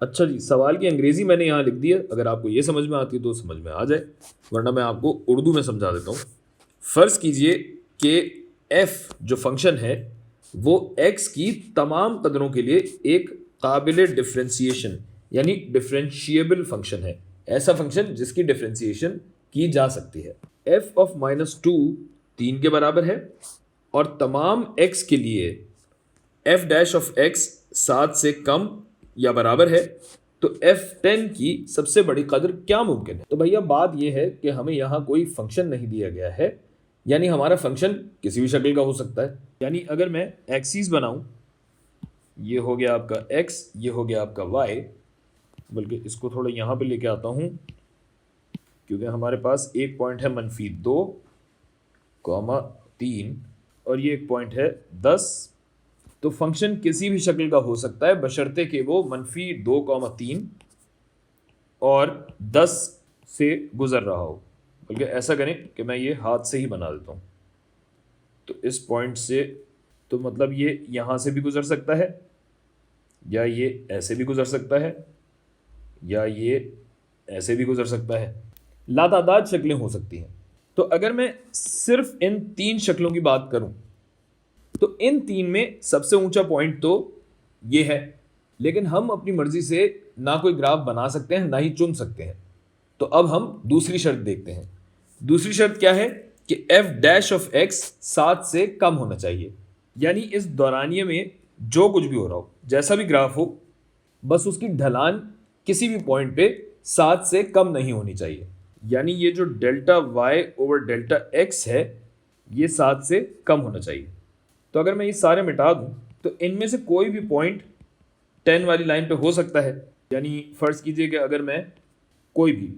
अच्छा जी, सवाल की अंग्रेज़ी मैंने यहाँ लिख दी है, अगर आपको ये समझ में आती है तो समझ में आ जाए, वरना मैं आपको उर्दू में समझा देता हूँ। फ़र्ज़ कीजिए कि f जो फंक्शन है वो x की तमाम कदरों के लिए एक काबिल डिफरेंशिएशन यानी डिफरेंशिएबल फंक्शन है, ऐसा फंक्शन जिसकी डिफरेंशिएशन की जा सकती है। f ऑफ -2 3 के बराबर है और तमाम x के लिए f डैश ऑफ x 7 से कम या बराबर है, तो f10 की सबसे बड़ी कदर क्या मुमकिन है? तो भैया बात यह है कि हमें यहाँ कोई फंक्शन नहीं दिया गया है, यानी हमारा फंक्शन किसी भी शक्ल का हो सकता है। यानी अगर मैं एक्सिस बनाऊं, ये हो गया आपका x, ये हो गया आपका y, बल्कि इसको थोड़ा यहाँ पे लेके आता हूँ क्योंकि हमारे पास एक पॉइंट है -2, 3 और ये एक पॉइंट है 10। तो फंक्शन किसी भी शक्ल का हो सकता है बशर्ते कि वो -2, 3 और 10 से गुजर रहा हो। बल्कि ऐसा करें कि मैं ये हाथ से ही बना देता हूँ। तो इस पॉइंट से, तो मतलब ये यहाँ से भी गुजर सकता है, या ये ऐसे भी गुजर सकता है, या ये ऐसे भी गुजर सकता है। लातादाद शक्लें हो सकती हैं। तो अगर मैं सिर्फ इन 3 शक्लों की बात करूं, तो इन 3 में सबसे ऊंचा पॉइंट तो ये है, लेकिन हम अपनी मर्जी से ना कोई ग्राफ बना सकते हैं ना ही चुन सकते हैं। तो अब हम दूसरी शर्त देखते हैं। दूसरी शर्त क्या है कि f डैश ऑफ x 7 से कम होना चाहिए, यानी इस दौरानिये में जो कुछ भी हो रहा हो, जैसा भी ग्राफ हो, बस उसकी ढलान किसी भी पॉइंट पे 7 से कम नहीं होनी चाहिए। यानी ये जो delta y over delta x है, ये 7 से कम होना चाहिए। तो अगर मैं ये सारे मिटा दूं, तो इनमें से कोई भी पॉइंट 10 वाली लाइन पे हो सकता है। यानी फ़र्ज़ कीजिए कि अगर मैं कोई भी,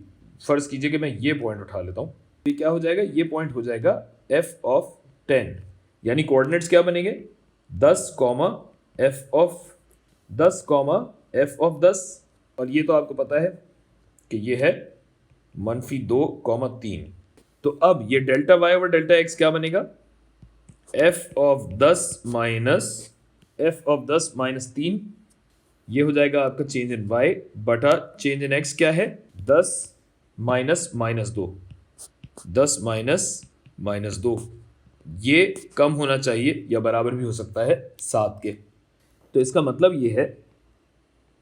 फ़र्ज़ कीजिए कि मैं ये पॉइंट उठा लेता हूँ, तो ये क्या हो जाएगा, ये पॉइंट हो जाएगा f ऑफ 10, यानी कोऑर्डिनेट्स क्या बनेंगे 10, f ऑफ 10, और ये तो आपको पता है कि ये है -2, 3। तो अब ये delta y over delta x क्या बनेगा, f ऑफ 10 -3, ये हो जाएगा आपका चेंज इन y बटा चेंज इन x क्या है 10 -2, 10 -2, ये कम होना चाहिए या बराबर भी हो सकता है 7 के। तो इसका मतलब ये है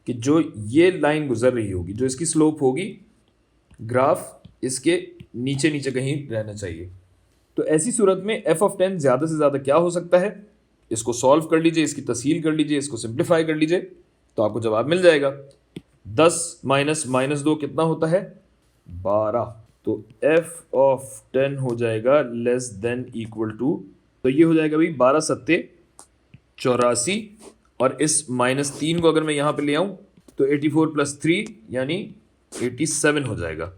कि जो ये लाइन गुजर रही होगी, जो इसकी स्लोप होगी, ग्राफ इसके नीचे नीचे कहीं रहना चाहिए। तो ऐसी सूरत में f ऑफ 10 ज़्यादा से ज़्यादा क्या हो सकता है, इसको सॉल्व कर लीजिए, इसकी तस्हील कर लीजिए, इसको सिंप्लीफाई कर लीजिए, तो आपको जवाब मिल जाएगा। 10 -2 कितना होता है 12। तो f ऑफ 10 हो जाएगा लेस देन इक्वल टू, तो ये हो जाएगा भाई 12 सत्ते 84, और इस -3 को अगर मैं यहाँ पे ले आऊँ तो 84 + 3 यानी 87 हो जाएगा।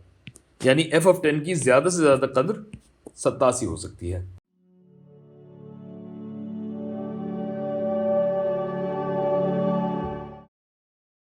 यानी f ऑफ 10 की ज़्यादा से ज़्यादा कदर 87 हो सकती है।